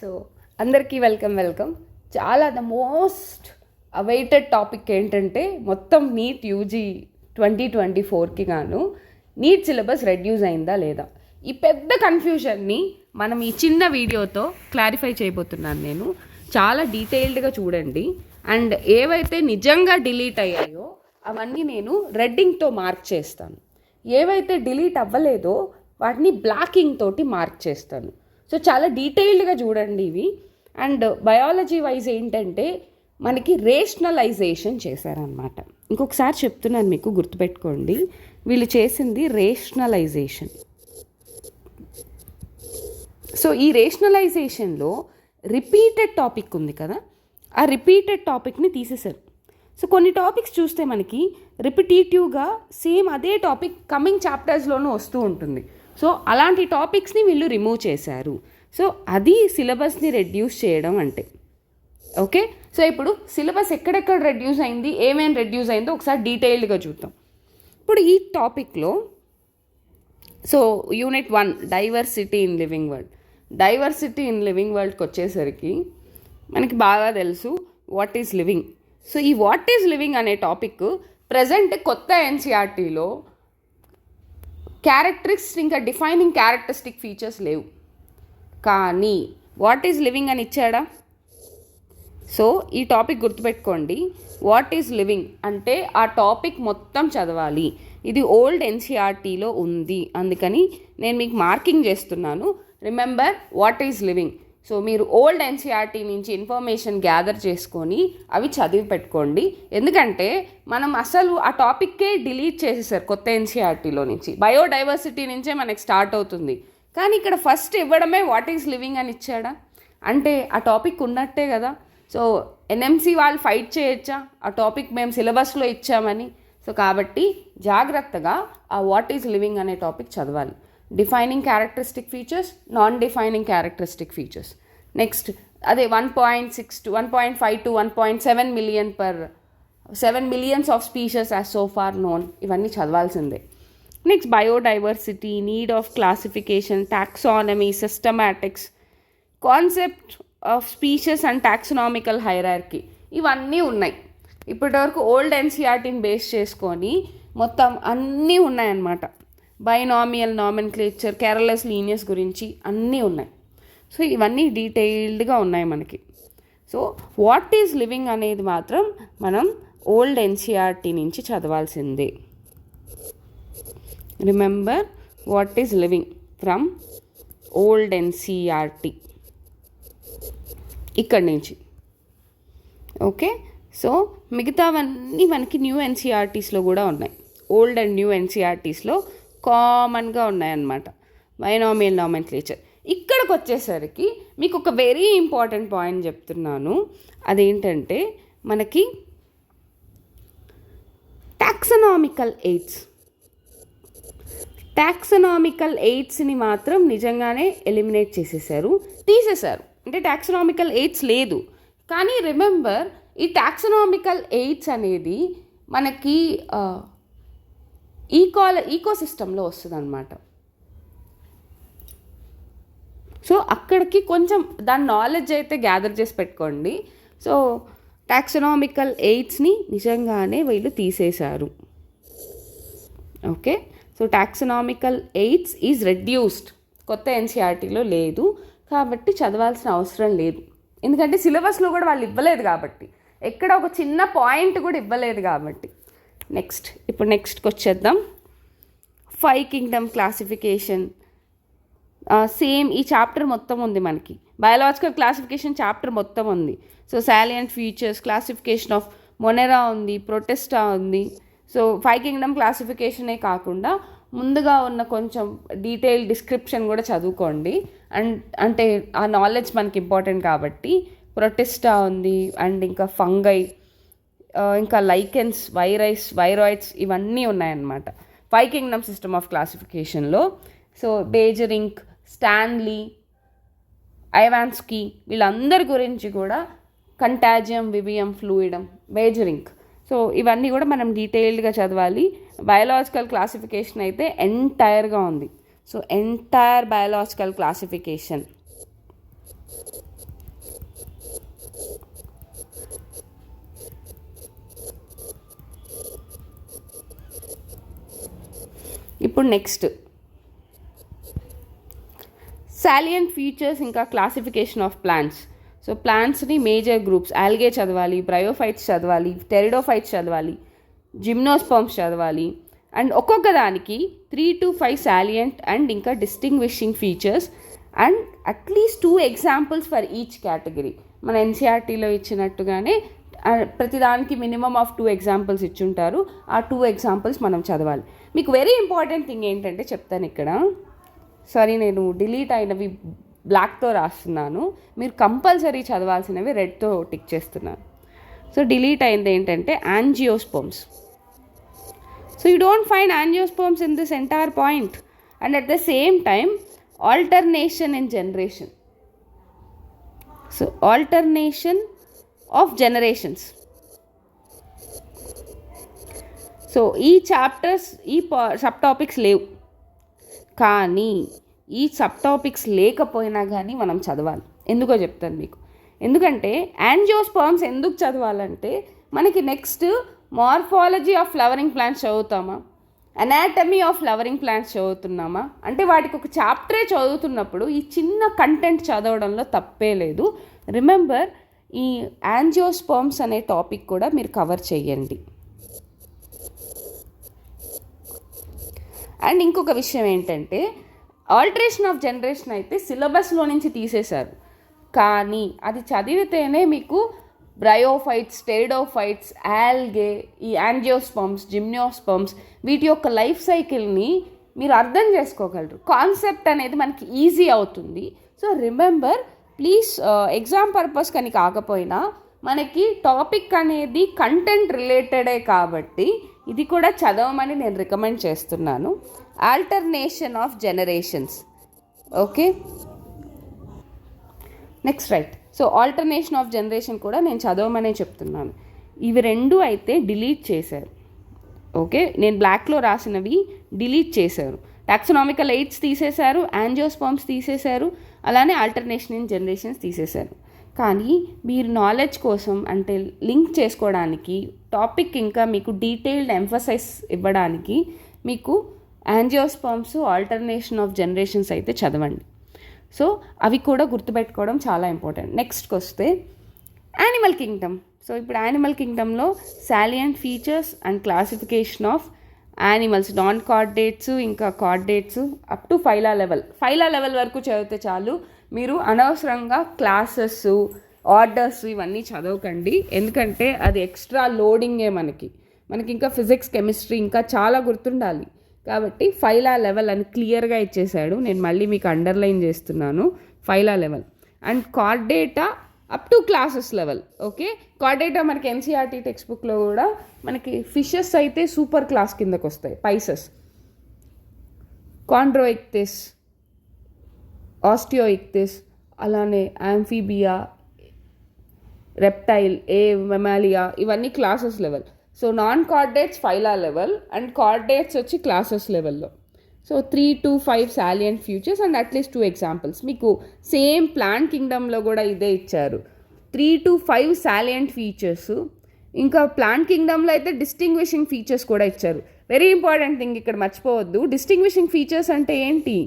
So అందరికీ welcome. చాలా the most awaited topic ఏంటంటే మొత్తం నీట్ యూజీ 2024కి గాను నీట్ సిలబస్ రెడ్యూస్ అయిందా లేదా, ఈ పెద్ద కన్ఫ్యూజన్ని మనం ఈ చిన్న వీడియోతో క్లారిఫై చేయబోతున్నాను. నేను చాలా డీటెయిల్డ్గా చూడండి. అండ్ ఏవైతే నిజంగా డిలీట్ అయ్యాయో అవన్నీ నేను రెడ్డింగ్తో మార్క్ చేస్తాను. ఏవైతే డిలీట్ అవ్వలేదో వాటిని బ్లాకింగ్ తోటి మార్క్ చేస్తాను. సో చాలా డీటెయిల్డ్గా చూడండి ఇవి. అండ్ బయాలజీ వైజ్ ఏంటంటే మనకి రేషనలైజేషన్ చేశారనమాట. ఇంకొకసారి చెప్తున్నాను, మీకు గుర్తుపెట్టుకోండి, వీళ్ళు చేసింది రేషనలైజేషన్. సో ఈ రేషనలైజేషన్లో రిపీటెడ్ టాపిక్ ఉంది కదా, ఆ రిపీటెడ్ టాపిక్ని తీసేశారు. సో కొన్ని టాపిక్స్ చూస్తే మనకి రిపిటేటివ్గా సేమ్ అదే టాపిక్ కమింగ్ చాప్టర్స్లోనూ వస్తూ ఉంటుంది. సో అలాంటి టాపిక్స్ని వీళ్ళు రిమూవ్ చేశారు. సో అది సిలబస్ని రెడ్యూస్ చేయడం అంటే. ఓకే, సో ఇప్పుడు సిలబస్ ఎక్కడెక్కడ రెడ్యూస్ అయింది, ఏమేమి రెడ్యూస్ అయిందో ఒకసారి డీటెయిల్డ్గా చూద్దాం. ఇప్పుడు ఈ టాపిక్లో so unit 1 diversity in living world. Diversity in living వరల్డ్కి వచ్చేసరికి మనకి బాగా తెలుసు వాట్ ఈజ్ లివింగ్. సో ఈ వాట్ ఈజ్ లివింగ్ అనే టాపిక్ ప్రజెంట్ కొత్త ఎన్సీఆర్టీలో క్యారెక్టరిస్టిక్స్ ఇంకా డిఫైనింగ్ క్యారెక్టరిస్టిక్ ఫీచర్స్ లేవు, కానీ వాట్ ఈజ్ లివింగ్ అని ఇచ్చాడా. సో ఈ టాపిక్ గుర్తుపెట్టుకోండి, వాట్ ఈజ్ లివింగ్ అంటే ఆ టాపిక్ మొత్తం చదవాలి. ఇది ఓల్డ్ ఎన్సీఆర్టీలో ఉంది, అందుకని నేను మీకు మార్కింగ్ చేస్తున్నాను. Remember what is living. So మీరు ఓల్డ్ ఎన్సీఆర్టీ నుంచి ఇన్ఫర్మేషన్ గ్యాదర్ చేసుకొని అవి చదివి పెట్టుకోండి. ఎందుకంటే మనం అసలు ఆ టాపిక్కే డిలీట్ చేసేసారు కొత్త ఎన్సీఆర్టీలో నుంచి. బయోడైవర్సిటీ నుంచే మనకి స్టార్ట్ అవుతుంది, కానీ ఇక్కడ ఫస్ట్ ఇవ్వడమే వాట్ ఈజ్ లివింగ్ అని ఇచ్చాడా, అంటే ఆ టాపిక్ ఉన్నట్టే కదా. సో ఎన్ఎంసీ వాళ్ళు ఫైట్ చేయొచ్చా ఆ టాపిక్ మేము సిలబస్లో ఇచ్చామని. సో కాబట్టి జాగ్రత్తగా ఆ వాట్ ఈజ్ లివింగ్ అనే టాపిక్ చదవాలి. Defining characteristic features, non defining characteristic features. Next అదే 1.6 to 1.5 to 1.7 million per 7 millions of species as so far known, ఇవన్నీ చదవాల్సిందే. Next biodiversity, need of classification, taxonomy, systematics, concept of species and taxonomical hierarchy, ఇవన్నీ ఉన్నాయి. ఇప్పటివరకు old ఎన్సీఆర్టీని base చేసుకొని మొత్తం అన్నీ ఉన్నాయన్నమాట. బైనామియల్ నామెన్క్లేచర్, కేరళస్ లీనియస్ గురించి అన్నీ ఉన్నాయి. సో ఇవన్నీ డీటెయిల్డ్గా ఉన్నాయి మనకి. సో వాట్ ఈజ్ లివింగ్ అనేది మాత్రం మనం ఓల్డ్ ఎన్సీఆర్టీ నుంచి చదవాల్సిందే. Remember what is living from old NCERT ఇక్కడి నుంచి. ఓకే, సో మిగతావన్నీ మనకి న్యూ ఎన్సీఆర్టీస్లో కూడా ఉన్నాయి. ఓల్డ్ అండ్ న్యూ ఎన్సీఆర్టీస్లో కామన్గా ఉన్నాయన్నమాట. Binomial nomenclature. ఇక్కడికి వచ్చేసరికి మీకు ఒక వెరీ ఇంపార్టెంట్ పాయింట్ చెప్తున్నాను. అదేంటంటే మనకి టాక్సనామికల్ ఎయిడ్స్. టాక్సనామికల్ ఎయిడ్స్ని మాత్రం నిజంగానే ఎలిమినేట్ చేసేసారు, తీసేశారు. అంటే టాక్సనామికల్ ఎయిడ్స్ లేదు. కానీ రిమెంబర్ ఈ టాక్సనామికల్ ఎయిడ్స్ అనేది మనకి ఈకోసిస్టంలో వస్తుంది అన్నమాట. సో అక్కడికి కొంచెం దాని నాలెడ్జ్ అయితే గ్యాదర్ చేసి పెట్టుకోండి. సో టాక్సనామికల్ ఎయిడ్స్ని నిజంగానే వీళ్ళు తీసేశారు. Okay, so taxonomical AIDS is reduced, కొత్త ఎన్సీఆర్టీలో లేదు కాబట్టి చదవాల్సిన అవసరం లేదు. ఎందుకంటే సిలబస్లో కూడా వాళ్ళు ఇవ్వలేదు కాబట్టి, ఎక్కడ ఒక చిన్న పాయింట్ కూడా ఇవ్వలేదు కాబట్టి. ఇప్పుడు నెక్స్ట్కి వచ్చేద్దాం. 5 కింగ్డమ్ క్లాసిఫికేషన్. సేమ్ ఈ చాప్టర్ మొత్తం ఉంది మనకి. బయాలజికల్ క్లాసిఫికేషన్ చాప్టర్ మొత్తం ఉంది. So salient features, classification of Monera ఉంది, ప్రొటెస్టా ఉంది. సో 5 కింగ్డమ్ క్లాసిఫికేషనే కాకుండా ముందుగా ఉన్న కొంచెం డీటెయిల్ డిస్క్రిప్షన్ కూడా చదువుకోండి. అంటే ఆ నాలెడ్జ్ మనకి ఇంపార్టెంట్ కాబట్టి. ప్రొటెస్టా ఉంది, అండ్ ఇంకా ఫంగై, ఇంకా లైకెన్స్, వైరాయిడ్స్, ఇవన్నీ ఉన్నాయన్నమాట 5 కింగ్డమ్ సిస్టమ్ ఆఫ్ క్లాసిఫికేషన్లో. సో బేజరింగ్, స్టాన్లీ, ఐవాన్స్కీ, వీళ్ళందరి గురించి కూడా కంటాజియం, వివియం, ఫ్లూయిడమ్, బేజరింగ్. సో ఇవన్నీ కూడా మనం డీటెయిల్డ్గా చదవాలి. బయాలజికల్ క్లాసిఫికేషన్ అయితే ఎంటైర్గా ఉంది. సో ఎంటైర్ బయాలజికల్ క్లాసిఫికేషన్ ఇప్పుడు నెక్స్ట్ సాలియంట్ ఫీచర్స్ ఇంకా క్లాసిఫికేషన్ ఆఫ్ ప్లాంట్స్. సో ప్లాంట్స్ని మేజర్ గ్రూప్స్, ఆల్గే చదవాలి, బ్రయోఫైట్స్ చదవాలి, టెరిడోఫైట్స్ చదవాలి, జిమ్నోస్పర్మ్స్ చదవాలి. అండ్ ఒక్కొక్క దానికి 3 to 5 సాలియంట్ అండ్ ఇంకా distinguishing features and at least 2 examples for each category. మన ఎన్సీఆర్టీలో ఇచ్చినట్టుగానే ప్రతిదానికి మినిమమ్ ఆఫ్ 2 ఎగ్జాంపుల్స్ ఇచ్చుంటారు. ఆ 2 ఎగ్జాంపుల్స్ మనం చదవాలి. మీకు వెరీ ఇంపార్టెంట్ థింగ్ ఏంటంటే చెప్తాను ఇక్కడ. సారీ, నేను డిలీట్ అయినవి బ్లాక్తో రాస్తున్నాను, మీరు కంపల్సరీ చదవాల్సినవి రెడ్తో టిక్ చేస్తున్నాను. సో డిలీట్ అయింది ఏంటంటే angiosperms. So you don't find angiosperms in this entire point. And at the same time alternation in generation. So alternation of generations. So ఈ చాప్టర్స్, ఈ సబ్ టాపిక్స్ లేవు, కానీ ఈ సబ్ టాపిక్స్ లేకపోయినా కానీ మనం చదవాలి. ఎందుకో చెప్తాను మీకు. ఎందుకంటే యాంజియోస్పర్మ్స్ ఎందుకు చదవాలంటే మనకి next morphology of flowering plants చదువుతామా, అనాటమీ ఆఫ్ ఫ్లవరింగ్ ప్లాంట్స్ చదువుతున్నామా అంటే వాటికి ఒక చాప్టరే చదువుతున్నప్పుడు ఈ చిన్న కంటెంట్ చదవడంలో తప్పే లేదు. రిమెంబర్, ఈ యాంజియోస్పర్మ్స్ అనే టాపిక్ కూడా మీరు కవర్ చేయండి. అండ్ ఇంకొక విషయం ఏంటంటే ఆల్టరేషన్ ఆఫ్ జనరేషన్ అయితే సిలబస్లో నుంచి తీసేశారు, కానీ అది చదివితేనే మీకు బ్రయోఫైట్స్, టెరిడోఫైట్స్, ఆల్గే, ఈ యాంజియోస్పర్మ్స్, జిమ్నోస్పర్మ్స్ వీటి యొక్క లైఫ్ సైకిల్ని మీరు అర్థం చేసుకోగలరు. కాన్సెప్ట్ అనేది మనకి ఈజీ అవుతుంది. So remember please, exam purpose కానీ కాకపోయినా మనకి టాపిక్ అనేది కంటెంట్ రిలేటెడే కాబట్టి ఇది కూడా చదవమని నేను రికమెండ్ చేస్తున్నాను. Alternation of generations. Okay, next right. So alternation of generation కూడా నేను చదవమనే చెప్తున్నాను. ఇవి రెండు అయితే డిలీట్ చేశారు. ఓకే, నేను బ్లాక్లో రాసినవి డిలీట్ చేశారు. టాక్సనామికల్ ఎయిడ్స్ తీసేశారు, యాంజియోస్పర్మ్స్ తీసేశారు, అలానే ఆల్టర్నేషన్ ఇన్ జనరేషన్స్ తీసేశారు. కానీ మీరు నాలెడ్జ్ కోసం అంటే లింక్ చేసుకోవడానికి టాపిక్ ఇంకా మీకు డీటెయిల్డ్ ఎంఫసైజ్ ఇవ్వడానికి మీకు యాంజియోస్పర్మ్స్, ఆల్టర్నేషన్ ఆఫ్ జనరేషన్స్ అయితే చదవండి. సో అవి కూడా గుర్తుపెట్టుకోవడం చాలా ఇంపార్టెంట్. నెక్స్ట్కి వస్తే యానిమల్ కింగ్డమ్. సో ఇప్పుడు యానిమల్ కింగ్డమ్లో salient features and classification of animals, non chordates ఇంకా chordates up to phyla level వరకు చదివితే చాలు. మీరు అనవసరంగా క్లాసెస్, ఆర్డర్స్ ఇవన్నీ చదవకండి, ఎందుకంటే అది ఎక్స్ట్రా లోడింగే. మనకి ఇంకా ఫిజిక్స్, కెమిస్ట్రీ ఇంకా చాలా గుర్తుండాలి. కాబట్టి ఫైలా లెవెల్ అని క్లియర్గా ఇచ్చేసాడు. నేను మళ్ళీ మీకు అండర్లైన్ చేస్తున్నాను, phyla level. And chordata up to classes level. Okay, chordata మనకి ఎన్సీఆర్టీ టెక్స్ట్ బుక్లో కూడా మనకి ఫిషెస్ అయితే సూపర్ క్లాస్ కిందకు వస్తాయి. పైసెస్, కాండ్రోయిక్తిస్, ఆస్టియోయిక్తిస్, అలానే యాంఫీబియా, రెప్టైల్, మెమాలియా, ఇవన్నీ classes level. So non chordates phyla level and chordates వచ్చి క్లాసెస్ లెవెల్లో. So 3 to 5 salient features and at least 2 examples. మీకు సేమ్ ప్లాంట్ కింగ్డమ్లో కూడా ఇదే ఇచ్చారు, 3 to 5 సాలియంట్ ఫీచర్స్. ఇంకా ప్లాంట్ కింగ్డమ్లో అయితే డిస్టింగ్విషింగ్ ఫీచర్స్ కూడా ఇచ్చారు. వెరీ ఇంపార్టెంట్ థింగ్ ఇక్కడ మర్చిపోవద్దు. డిస్టింగ్విషింగ్ ఫీచర్స్ అంటే ఏంటి?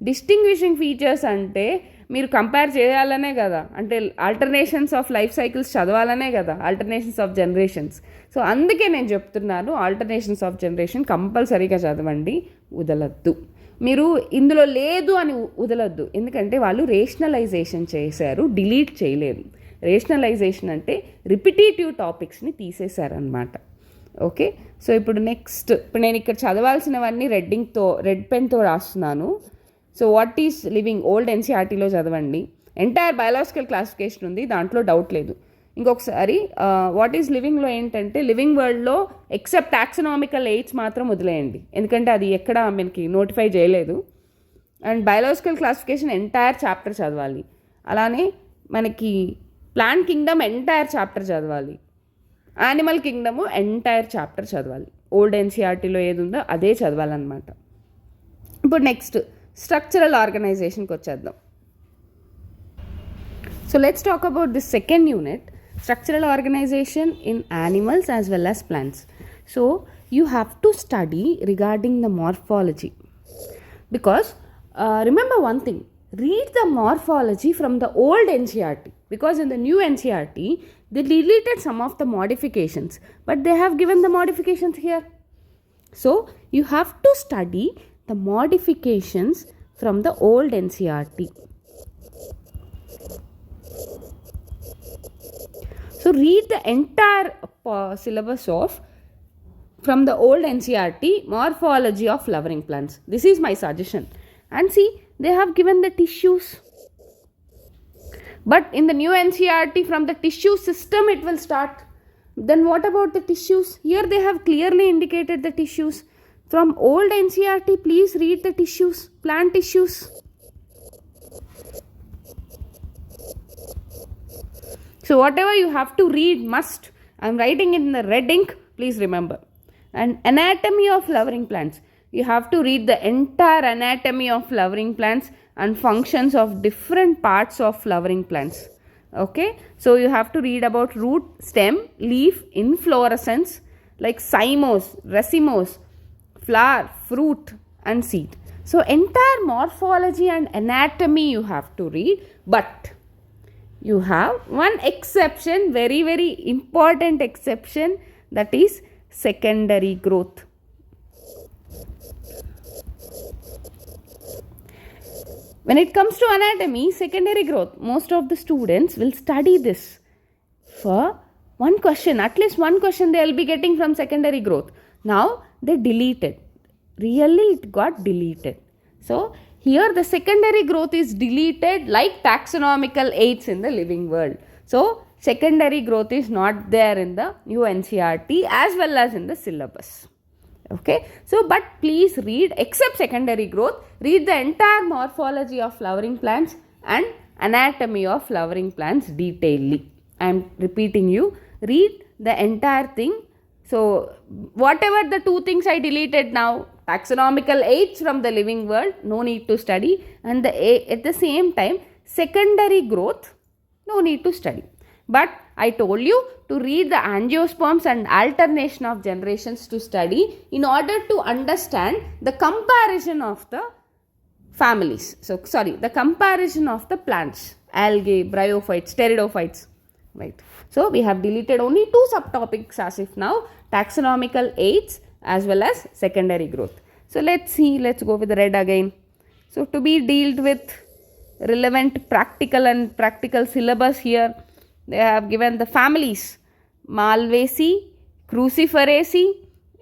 డిస్టింగ్విషింగ్ ఫీచర్స్ అంటే మీరు కంపేర్ చేయాలనే కదా, అంటే ఆల్టర్నేషన్స్ ఆఫ్ లైఫ్ సైకిల్స్ చదవాలనే కదా, ఆల్టర్నేషన్స్ ఆఫ్ జనరేషన్స్. సో అందుకే నేను చెప్తున్నాను, ఆల్టర్నేషన్స్ ఆఫ్ జనరేషన్ కంపల్సరీగా చదవండి, వదలద్దు. మీరు ఇందులో లేదు అని వదలొద్దు, ఎందుకంటే వాళ్ళు రేషనలైజేషన్ చేశారు, డిలీట్ చేయలేదు. రేషనలైజేషన్ అంటే రిపిటేటివ్ టాపిక్స్ని తీసేశారనమాట. ఓకే, సో ఇప్పుడు నెక్స్ట్, ఇప్పుడు నేను ఇక్కడ చదవాల్సినవన్నీ రెడ్ పెన్తో రాస్తున్నాను. So what is living, old ఎన్సీఆర్టీలో చదవండి. ఎంటైర్ బయాలజికల్ క్లాసిఫికేషన్ ఉంది, దాంట్లో డౌట్ లేదు. ఇంకొకసారి వాట్ ఈజ్ లివింగ్లో ఏంటంటే లివింగ్ వరల్డ్లో ఎక్సెప్ట్ టాక్సనామికల్ ఎయిడ్స్ మాత్రం వదిలేయండి, ఎందుకంటే అది ఎక్కడ మనకి నోటిఫై చేయలేదు. And biological classification entire chapter చదవాలి. అలానే మనకి ప్లాంట్ కింగ్డమ్ ఎంటైర్ చాప్టర్ చదవాలి, యానిమల్ కింగ్డము ఎంటైర్ చాప్టర్ చదవాలి. ఓల్డ్ ఎన్సీఆర్టీలో ఏది ఉందో అదే చదవాలన్నమాట. ఇప్పుడు నెక్స్ట్ స్ట్రక్చరల్ ఆర్గనైజేషన్కి వచ్చేద్దాం. So let's talk about this second unit, structural organisation in animals as well as plants. So you have to study regarding the morphology. Because remember one thing, read the morphology from the old NCERT, because in the new NCERT they deleted some of the modifications, but they have given the modifications here. So you have to study the modifications from the old NCERT. So read the entire syllabus of from the old NCERT, morphology of flowering plants. This is my suggestion. And see, they have given the tissues. But in the new NCERT, from the tissue system it will start. Then what about the tissues? Here they have clearly indicated the tissues. From old NCERT, please read the tissues, plant tissues. So whatever you have to read must. I am writing in the red ink, please remember. And anatomy of flowering plants. You have to read the entire anatomy of flowering plants and functions of different parts of flowering plants. Okay, so you have to read about root, stem, leaf, inflorescence, like cymose, racemose, flower, fruit and seed. So entire morphology and anatomy you have to read, but you have one exception, very, very important exception, that is secondary growth. When it comes to anatomy, secondary growth, most of the students will study this for one question, at least one question they will be getting from secondary growth. Now they deleted, really it got deleted. So here the secondary growth is deleted like taxonomical aids in the living world. So secondary growth is not there in the new NCERT as well as in the syllabus. Okay, so but please read, except secondary growth, read the entire morphology of flowering plants and anatomy of flowering plants detailedly. I am repeating you, read the entire thing. So whatever the two things I deleted now, taxonomical aids from the living world, no need to study, and at the same time secondary growth, no need to study. But I told you to read the angiosperms and alternation of generations to study in order to understand the comparison of the families. So the comparison of the plants, algae, bryophytes, pteridophytes, right? So we have deleted only two subtopics as if now, taxonomical aids as well as secondary growth. So let's go with the red again. So to be dealt with relevant practical syllabus here, they have given the families: Malvaceae, Cruciferaceae,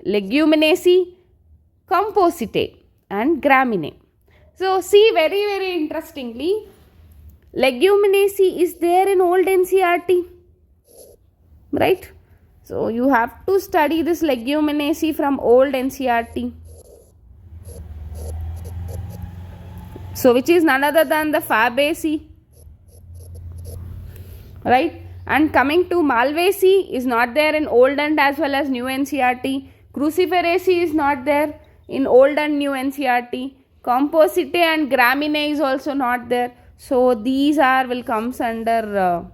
Leguminosae, Compositae and Graminae. So see, very, very interestingly, Leguminosae is there in old NCERT, right? So you have to study this Leguminosae from old NCERT. So which is none other than the Fabaceae, right? And coming to Malvaceae is not there in old and as well as new NCERT. Cruciferaceae is not there in old and new NCERT. Compositae and Graminae is also not there. So these will comes under,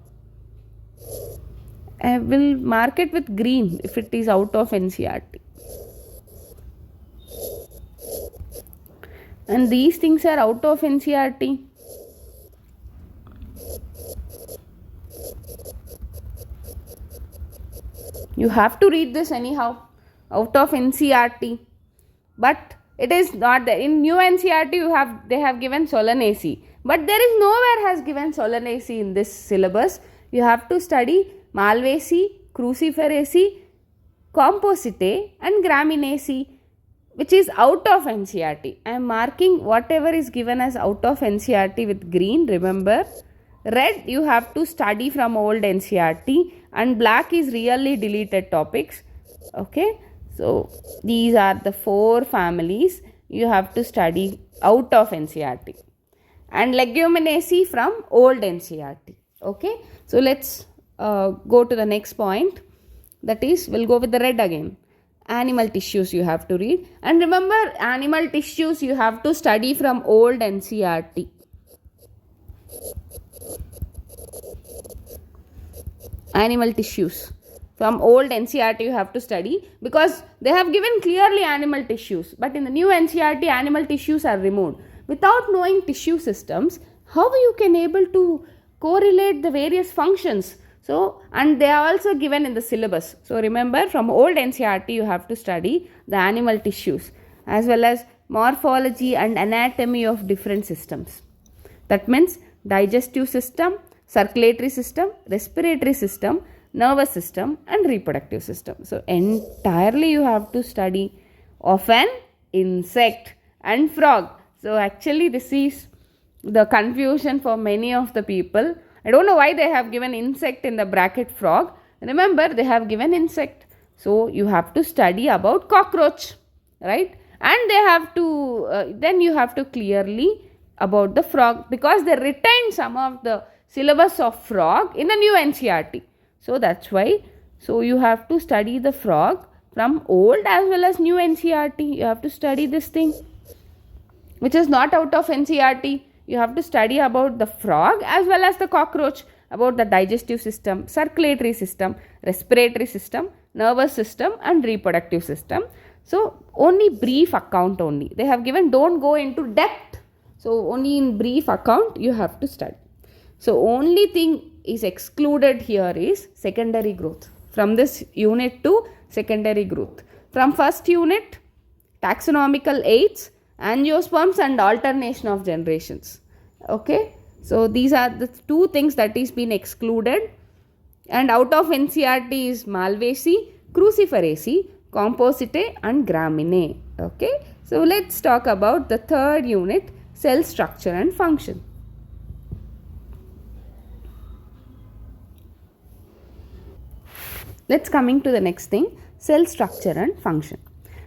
I will mark it with green if it is out of NCERT. And these things are out of NCERT. You have to read this anyhow, out of NCERT. But it is not there. In new NCERT they have given Solanaceae. But there is nowhere has given Solanaceae in this syllabus. You have to study Malvaceae, Cruciferaceae, Compositae and Graminaceae, which is out of NCERT. I am marking whatever is given as out of NCERT with green. Remember, red you have to study from old NCERT and black is really deleted topics. Okay, so these are the 4 families you have to study out of NCERT and Leguminosae from old NCERT. Okay, so let's go to the next point, that is, we'll go with the red again. Animal tissues you have to read, and remember, animal tissues you have to study from old NCERT. Animal tissues From old NCERT you have to study, because they have given clearly animal tissues, but in the new NCERT animal tissues are removed. Without knowing tissue systems, how you can able to correlate the various functions? So, and they are also given in the syllabus. So remember, from old NCERT you have to study the animal tissues as well as morphology and anatomy of different systems. That means digestive system, circulatory system, respiratory system, nervous system and reproductive system. So entirely you have to study of an insect and frog. So actually this is the confusion for many of the people. I don't know why they have given insect in the bracket frog. Remember, they have given insect. So you have to study about cockroach, right? And they have to, then you have to clearly about the frog, because they retained some of the syllabus of frog in the new NCERT. So that's why. So you have to study the frog from old as well as new NCERT. You have to study this thing which is not out of NCERT. You have to study about the frog as well as the cockroach, about the digestive system, circulatory system, respiratory system, nervous system and reproductive system. So only brief account only. They have given, don't go into depth. So only in brief account you have to study. So only thing is excluded here is secondary growth. From this unit to secondary growth. From first unit, taxonomical aids, angiosperms and alternation of generations. Okay. So these are the two things that is been excluded. And out of NCERT is Malvaceae, Cruciferaceae, Compositae and Graminae. Okay. So let's talk about the third unit, cell structure and function. Let's coming to the next thing, cell structure and function.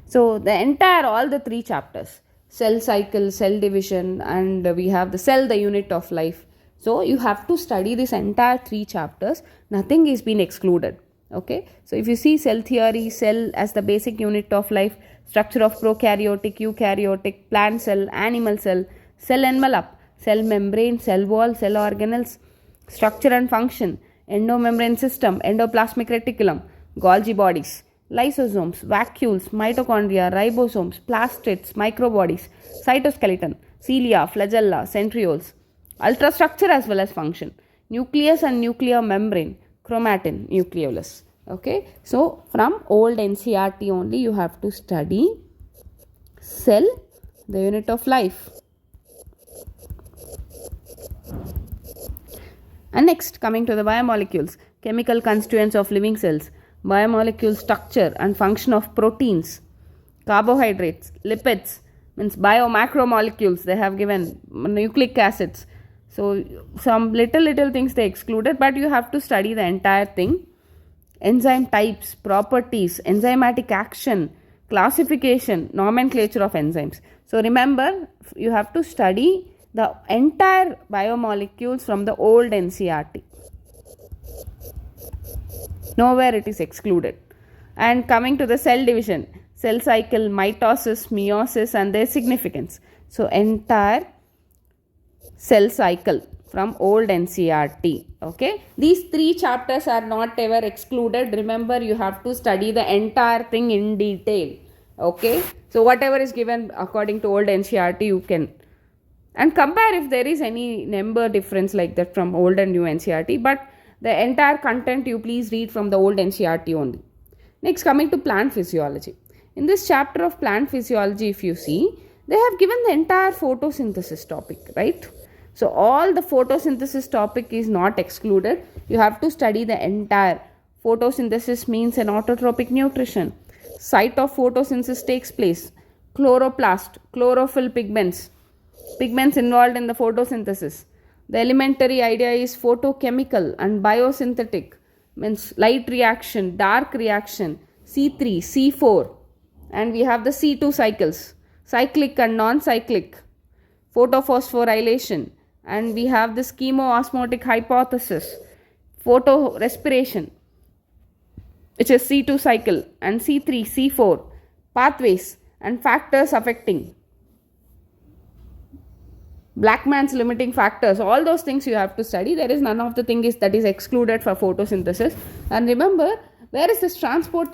So the entire, all the three chapters, cell cycle, cell division, and we have the cell, the unit of life. So you have to study this entire three chapters. Nothing is been excluded. Okay. So if you see cell theory, cell as the basic unit of life, structure of prokaryotic, eukaryotic, plant cell, animal cell, cell envelope, cell membrane, cell wall, cell organelles, structure and function, endomembrane system, endoplasmic reticulum, Golgi bodies, lysosomes, vacuoles, mitochondria, ribosomes, plastids, microbodies, cytoskeleton, cilia, flagella, centrioles, ultrastructure as well as function, nucleus and nuclear membrane, chromatin, nucleolus. Okay. So from old NCERT only you have to study cell, the unit of life. And next, coming to the biomolecules, chemical constituents of living cells, biomolecule structure and function of proteins, carbohydrates, lipids, means biomacromolecules, they have given nucleic acids. So some little things they excluded, but you have to study the entire thing. Enzyme types, properties, enzymatic action, classification, nomenclature of enzymes. So remember, you have to study the entire biomolecules from the old NCERT. Nowhere it is excluded. And coming to the cell division, cell cycle, mitosis, meiosis and their significance. So entire cell cycle from old NCERT. Okay. These three chapters are not ever excluded. Remember, you have to study the entire thing in detail. Okay. So whatever is given according to old NCERT you can, and compare if there is any number difference like that from old and new NCERT, but the entire content you please read from the old NCERT only. Next, coming to plant physiology. In this chapter of plant physiology, if you see, they have given the entire photosynthesis topic, right? So all the photosynthesis topic is not excluded. You have to study the entire. Photosynthesis means an autotrophic nutrition. Site of photosynthesis takes place. Chloroplast, chlorophyll pigments. Pigments involved in the photosynthesis. The elementary idea is photochemical and biosynthetic, means light reaction, dark reaction, C3, C4, and we have the C2 cycles, cyclic and non-cyclic, photophosphorylation, and we have the chemoosmotic hypothesis, photorespiration, which is C2 cycle, and C3, C4, pathways and factors affecting, Blackman's limiting factors, all those things you have to study. There is none of the thing is that is excluded for photosynthesis. And remember, Where is this transport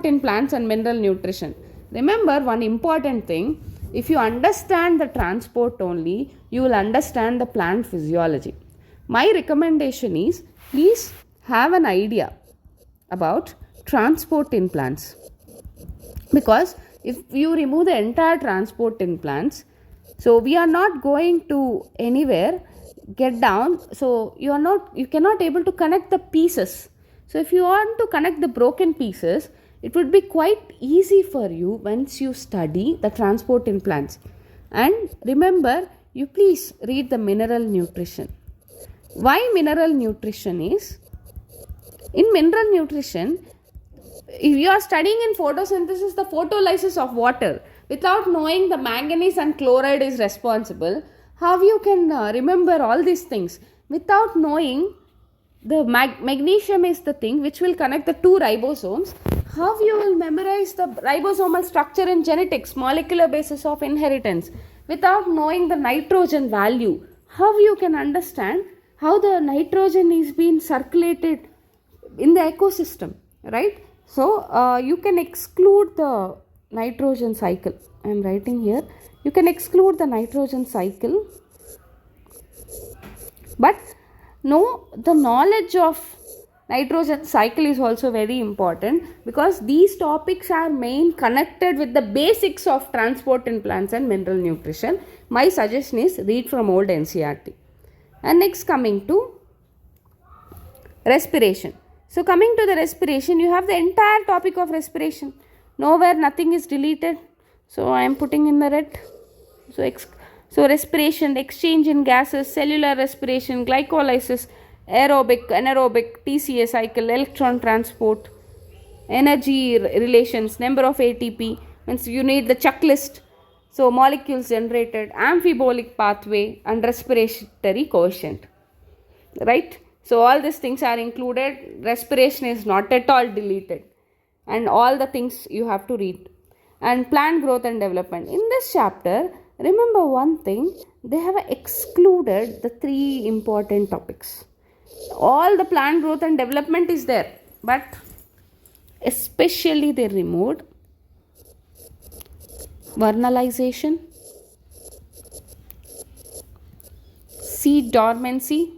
in plants and mineral nutrition? Remember one important thing, if you understand the transport only, you will understand the plant physiology. My recommendation is, please have an idea about transport in plants, because if you remove the entire transport in plants, so we are not going to anywhere get down, so you cannot able to connect the pieces. So if you want to connect the broken pieces, it would be quite easy for you once you study the transport in plants. And remember, you please read the mineral nutrition. Why mineral nutrition is, in mineral nutrition, if you are studying in photosynthesis the photolysis of water, without knowing the manganese and chloride is responsible, how you can remember all these things without knowing the magnesium is the thing which will connect the two ribosomes? How you will memorize the ribosomal structure in genetics, molecular basis of inheritance, without knowing the nitrogen value? How you can understand how the nitrogen is being circulated in the ecosystem, right? So you can exclude the nitrogen cycle. I am writing here, you can exclude the nitrogen cycle, but no, the knowledge of nitrogen cycle is also very important, because these topics are main connected with the basics of transport in plants and mineral nutrition. My suggestion is read from old NCERT. And next, coming to respiration. So coming to the respiration, you have the entire topic of respiration. Nowhere nothing is deleted. So I am putting in the red. So respiration, exchange in gases, cellular respiration, glycolysis, aerobic, anaerobic, TCA cycle, electron transport, energy relations, number of ATP, means you need the checklist. So molecules generated, amphibolic pathway and respiratory quotient, right? So all these things are included. Respiration is not at all deleted, and all the things you have to read. And plant growth and development. In this chapter, remember one thing, they have excluded the 3 important topics. All the plant growth and development is there, but especially they removed vernalization, seed dormancy,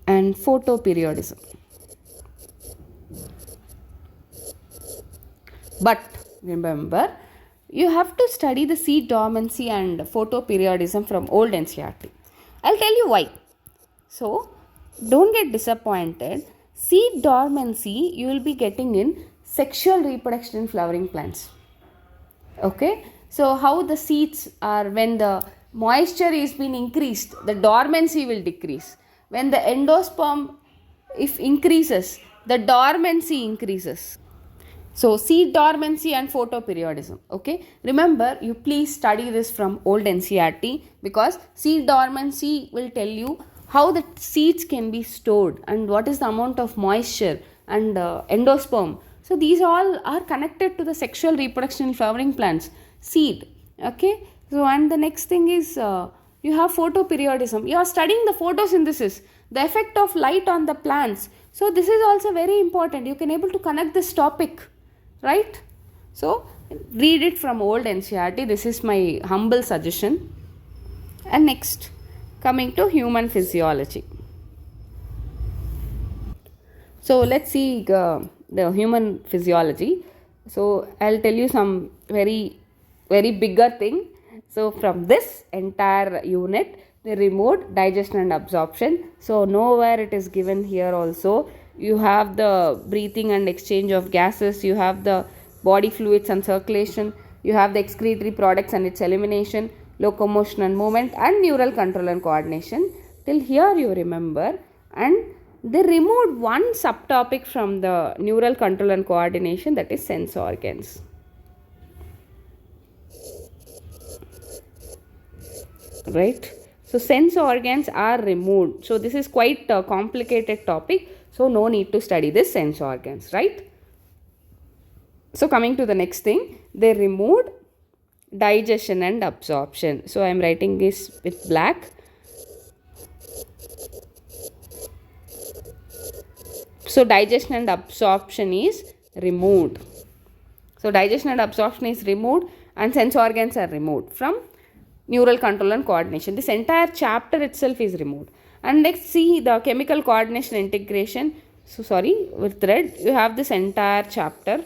and photoperiodism. But remember, you have to study the seed dormancy and photoperiodism from old NCERT. I'll tell you why. So, don't get disappointed. Seed dormancy you will be getting in sexual reproduction in flowering plants. Okay? So, how the seeds are, when the moisture is being increased, the dormancy will decrease. When the endosperm if increases, the dormancy increases. So, seed dormancy and photoperiodism. Okay, remember, you please study this from old NCERT, because seed dormancy will tell you how the seeds can be stored and what is the amount of moisture and endosperm. So, these all are connected to the sexual reproduction in flowering plants. Seed. Okay, so and the next thing is you have photoperiodism. You are studying the photosynthesis, the effect of light on the plants. So, this is also very important. You can able to connect this topic. Right? So, read it from old NCERT. This is my humble suggestion. And next, coming to human physiology. So, let's see the human physiology. So, I'll tell you some very bigger thing. So, from this entire unit, they removed digestion and absorption. So, nowhere it is given here also. You have the breathing and exchange of gases, you have the body fluids and circulation, you have the excretory products and its elimination, locomotion and movement, and neural control and coordination. Till here you remember. And they removed one subtopic from the neural control and coordination, that is sense organs. Right? So, sense organs are removed. So, this is quite a complicated topic. So, no need to study this sense organs, right? So, coming to the next thing, they removed digestion and absorption. So, I am writing this with black. So digestion and absorption is removed. So digestion and absorption is removed, and sense organs are removed from neural control and coordination. This entire chapter itself is removed. And next, see the chemical coordination integration. So sorry, with red you have this entire chapter.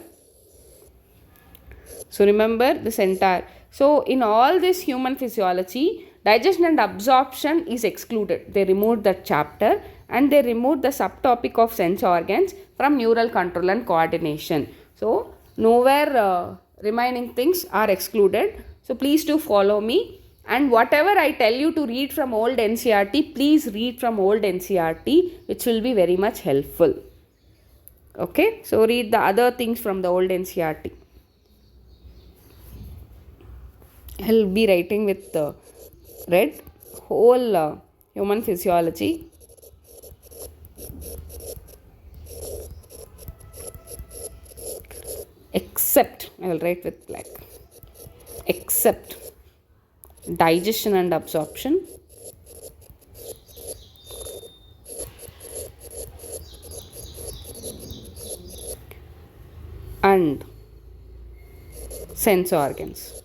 So remember this entire. So in all this human physiology, digestion and absorption is excluded. They removed that chapter, and they removed the subtopic of sense organs from neural control and coordination. So nowhere remaining things are excluded. So please do follow me, and whatever I tell you to read from old NCERT, please read from old NCERT, which will be very much helpful. Okay, so read the other things from the old NCERT. I'll be writing with red whole human physiology. Except, I will write with black, except digestion and absorption, and sense organs.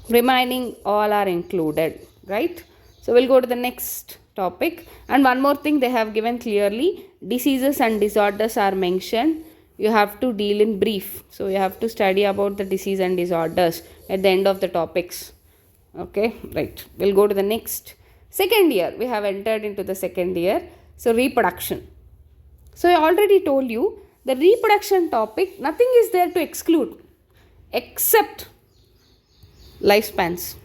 Remaining all are included, right? So we'll go to the next topic. And one more thing they have given clearly, diseases and disorders are mentioned. You have to deal in brief. So you have to study about the disease and disorders at the end of the topics. Okay, right. We'll go to the next. Second year, we have entered into the second year. So reproduction. So I already told you the reproduction topic, nothing is there to exclude except lifespans.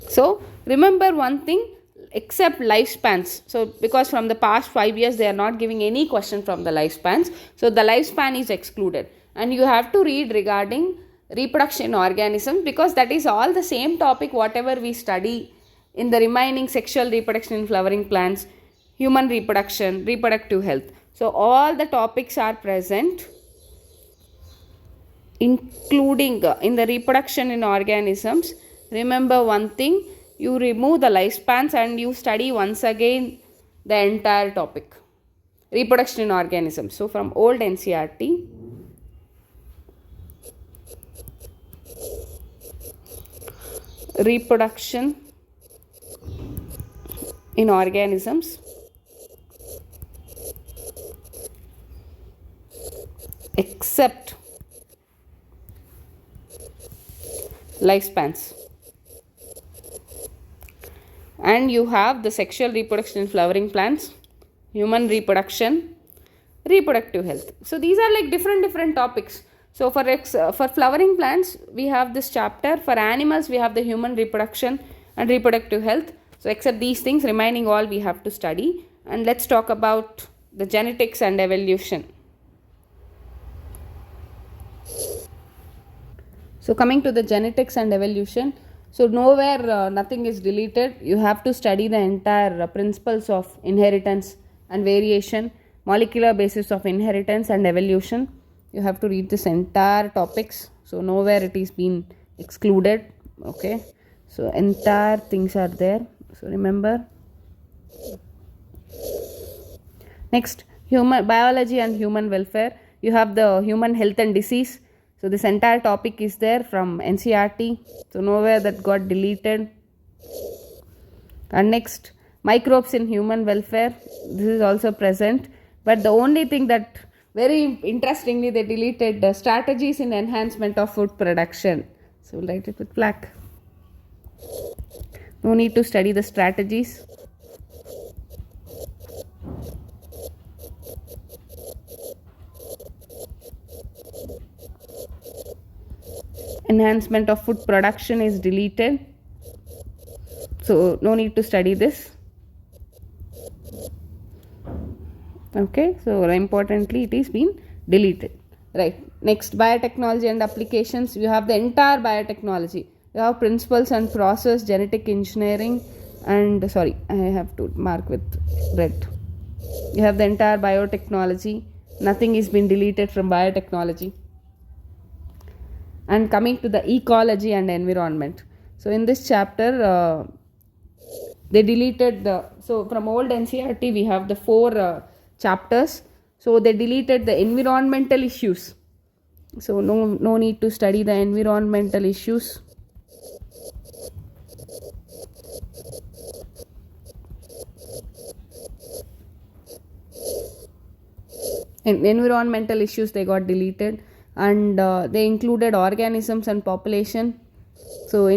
So remember one thing, except lifespans. So because from the past 5 years they are not giving any question from the lifespans, so the lifespan is excluded, and you have to read regarding reproduction in organisms, because that is all the same topic whatever we study in the remaining sexual reproduction in flowering plants, human reproduction, reproductive health. So all the topics are present, including in the reproduction in organisms. Remember one thing, you remove the lifespans and you study once again the entire topic, reproduction in organisms. So from old NCERT, reproduction in organisms, except lifespans. And you have the sexual reproduction in flowering plants, human reproduction, reproductive health. So these are like different topics. So for flowering plants we have this chapter, for animals we have the human reproduction and reproductive health. So except these things, remaining all we have to study. And let's talk about the genetics and evolution. So coming to the genetics and evolution, so nowhere nothing is deleted. You have to study the entire principles of inheritance and variation, molecular basis of inheritance and evolution. You have to read this entire topics. So nowhere it is been excluded. Okay, so entire things are there. So remember. Next, human biology and human welfare. You have the human health and disease. So this entire topic is there from NCERT. So nowhere that got deleted. And next, microbes in human welfare. This is also present. But the only thing that very interestingly they deleted the strategies in enhancement of food production. So we'll write it with black. No need to study the strategies. Enhancement of food production is deleted. So no need to study this. Okay, so importantly it is been deleted. Right. Next, biotechnology and applications. You have the entire biotechnology. You have principles and process, genetic engineering, and sorry, I have to mark with red. You have the entire biotechnology. Nothing is been deleted from biotechnology. And coming to the ecology and environment. So in this chapter, They deleted so from old NCERT we have the 4 chapters. So they deleted the environmental issues. So no need to study the environmental issues. Environmental issues, they got deleted, and they included organisms and population. So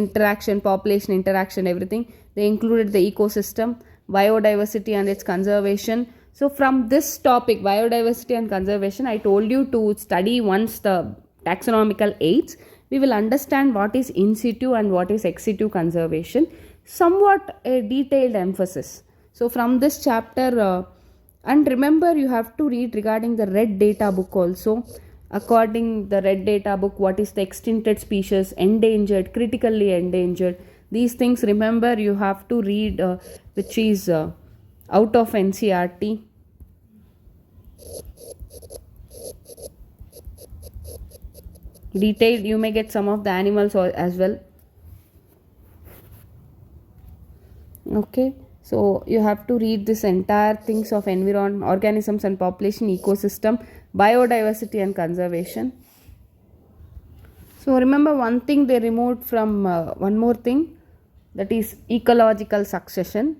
population interaction, everything. They included the ecosystem, biodiversity and its conservation. So from this topic, biodiversity and conservation, I told you to study once the taxonomical aids. We will understand what is in situ and what is ex situ conservation, somewhat a detailed emphasis. So from this chapter, and remember, you have to read regarding the red data book also. According the red data book, what is the extincted species, endangered, critically endangered, these things, remember, you have to read, which is out of NCERT. Detailed, you may get some of the animals as well. Okay, so you have to read this entire things of environment, organisms and population, ecosystem, biodiversity and conservation. So remember one thing they removed from one more thing, that is ecological succession.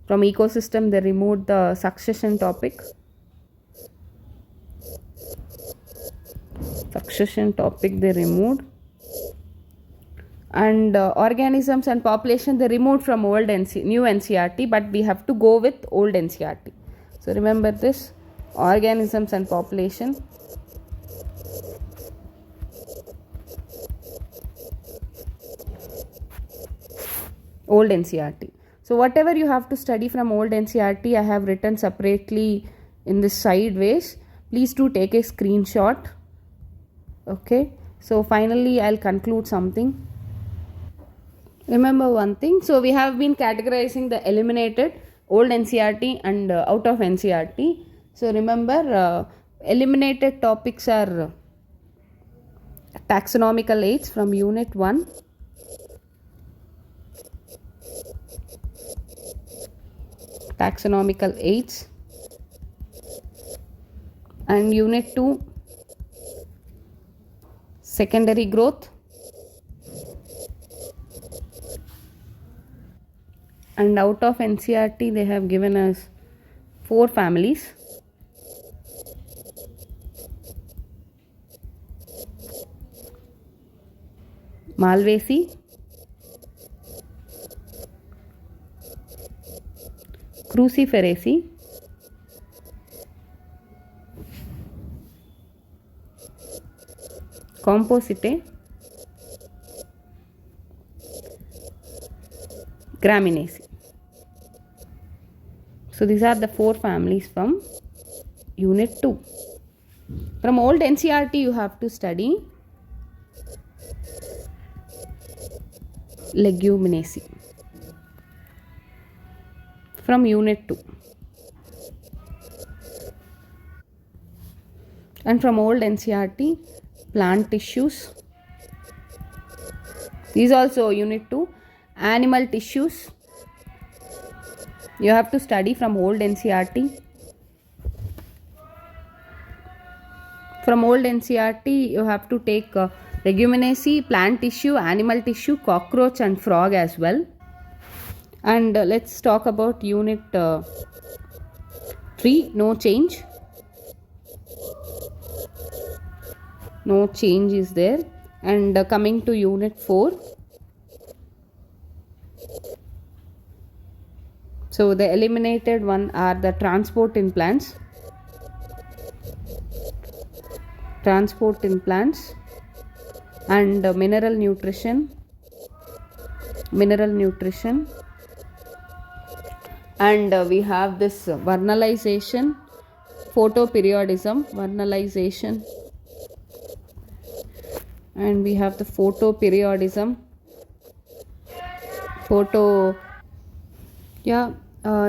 From ecosystem they removed the succession topic. Succession topic they removed. And organisms and population they removed from new NCERT, but we have to go with old NCERT. So remember this, organisms and population. Old NCERT. So whatever you have to study from old NCERT, I have written separately in this sideways. Please do take a screenshot. Okay, so finally I'll conclude something. Remember one thing, so we have been categorizing the eliminated, old NCERT and out of NCERT. So remember, eliminated topics are taxonomical aids from unit 1, taxonomical aids, and unit 2, secondary growth, and out of NCERT they have given us 4 families. Malvaceae, Cruciferaceae, Compositae, Graminaceae. So these are the 4 families from unit 2. From old NCERT you have to study Leguminosae from unit 2. And from old NCERT, plant tissues. These also unit 2. Animal tissues. You have to study from old NCERT. From old NCERT, you have to take Leguminosae, plant tissue, animal tissue, cockroach and frog as well. And let's talk about unit 3, no change. No change is there. And coming to unit 4. So the eliminated one are the transport in plants. Transport in plants and mineral nutrition. Mineral nutrition. And we have this vernalization, photoperiodism, vernalization. And we have the photoperiodism.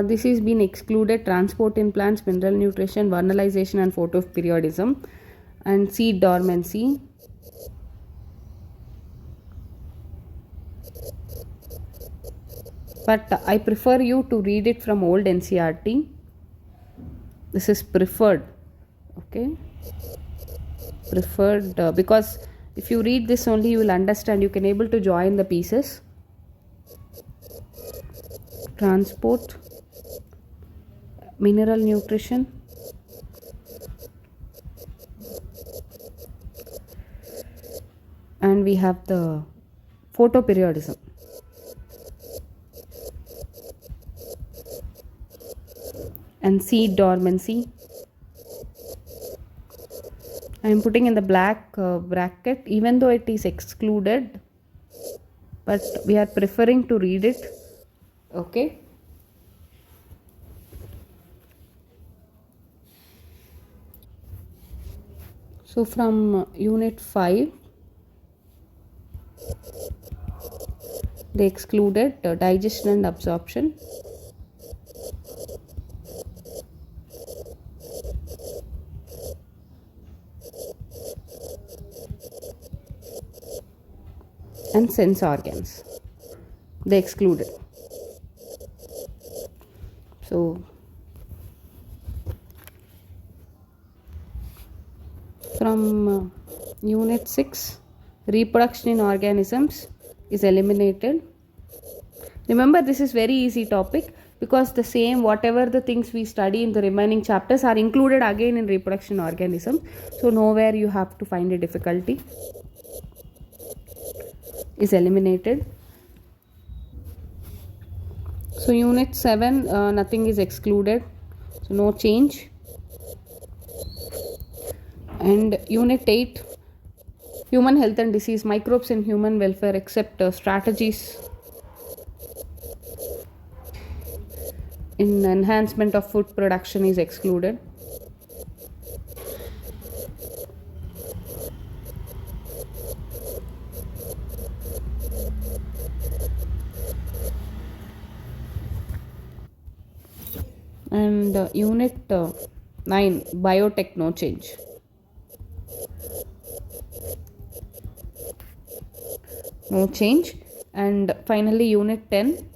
This is been excluded: transport in plants, mineral nutrition, vernalization and photoperiodism, and seed dormancy. but I prefer you to read it from old NCRT. This is preferred, okay, preferred, because if you read this only you will understand, you can able to join the pieces. Transport, mineral nutrition, and we have the photoperiodism. And seed dormancy. I am putting in the black bracket, even though it is excluded, but we are preferring to read it, okay. So from unit 5, they excluded digestion and absorption. And sense organs, they excluded. So from unit 6, reproduction in organisms is eliminated. Remember, this is very easy topic, because the same whatever the things we study in the remaining chapters are included again in reproduction organism. So nowhere you have to find a difficulty. Is eliminated. So unit 7, nothing is excluded, so no change. And unit 8, human health and disease, microbes and human welfare, except strategies in enhancement of food production is excluded. And unit 9, biotech, no change. No change. And finally unit 10,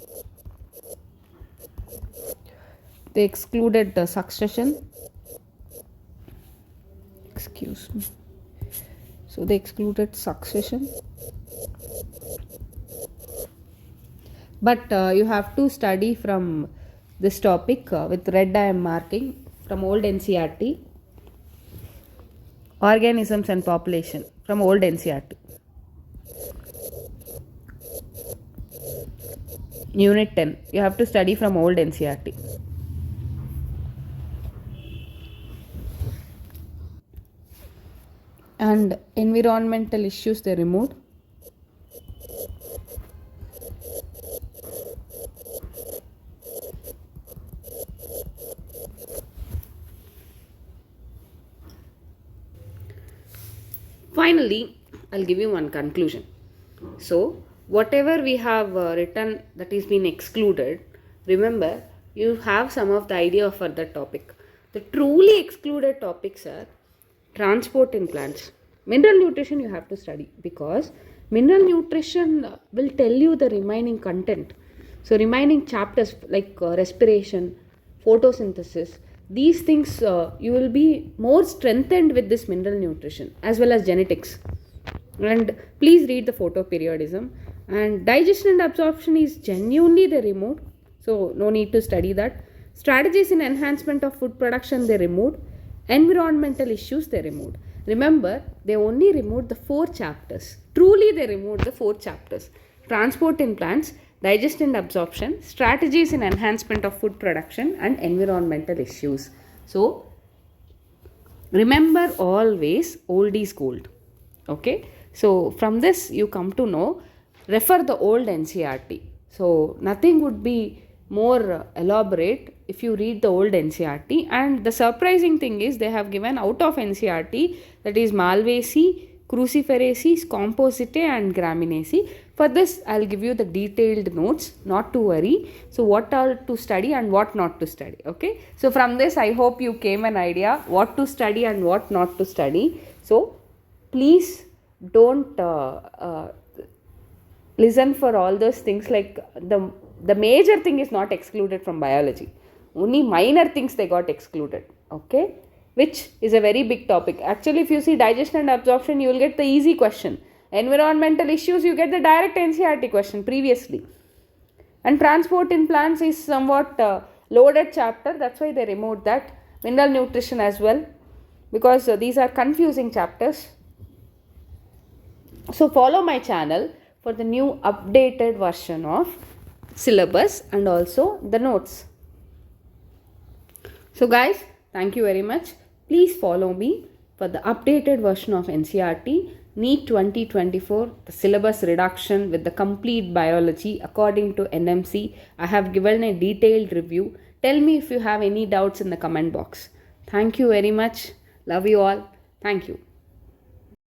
they excluded the succession. Excuse me. So they excluded succession. But you have to study from this topic with red I am marking from old NCRT. Organisms and population from old NCRT. Unit 10, you have to study from old NCRT. And environmental issues they removed. Finally, I'll give you one conclusion. So, whatever we have written that is been excluded, remember, you have some of the idea for that topic. The truly excluded topics are transport in plants. Mineral nutrition you have to study, because mineral nutrition will tell you the remaining content. So, remaining chapters like respiration, photosynthesis, these things you will be more strengthened with this mineral nutrition, as well as genetics. And please read the photoperiodism. And digestion and absorption is genuinely they removed, so no need to study that. Strategies in enhancement of food production they removed. Environmental issues they removed. Remember, they only removed the 4 chapters. Truly they removed the 4 chapters. Transport in plants, digestion and absorption, strategies in enhancement of food production, and environmental issues. So remember, always old is gold. Okay, so from this you come to know, refer the old NCRT. So nothing would be more elaborate if you read the old NCRT. And the surprising thing is, they have given out of NCRT, that is Malvaceae, Cruciferaceae, Compositae and Graminaceae. For this, I'll give you the detailed notes, not to worry. So what all to study and what not to study. Okay. So from this, I hope you came an idea what to study and what not to study. So please don't listen for all those things, like the the major thing is not excluded from biology. Only minor things they got excluded. Okay, which is a very big topic. Actually, if you see digestion and absorption, you will get the easy question. Environmental issues, you get the direct NCERT question previously. And transport in plants is somewhat loaded chapter. That's why they removed that. Mineral nutrition as well, because these are confusing chapters. So follow my channel for the new updated version of syllabus and also the notes. So guys, thank you very much. Please follow me for the updated version of NCERT NEET 2024, the syllabus reduction with the complete biology according to NMC. I have given a detailed review. Tell me if you have any doubts in the comment box. Thank you very much. Love you all. Thank you.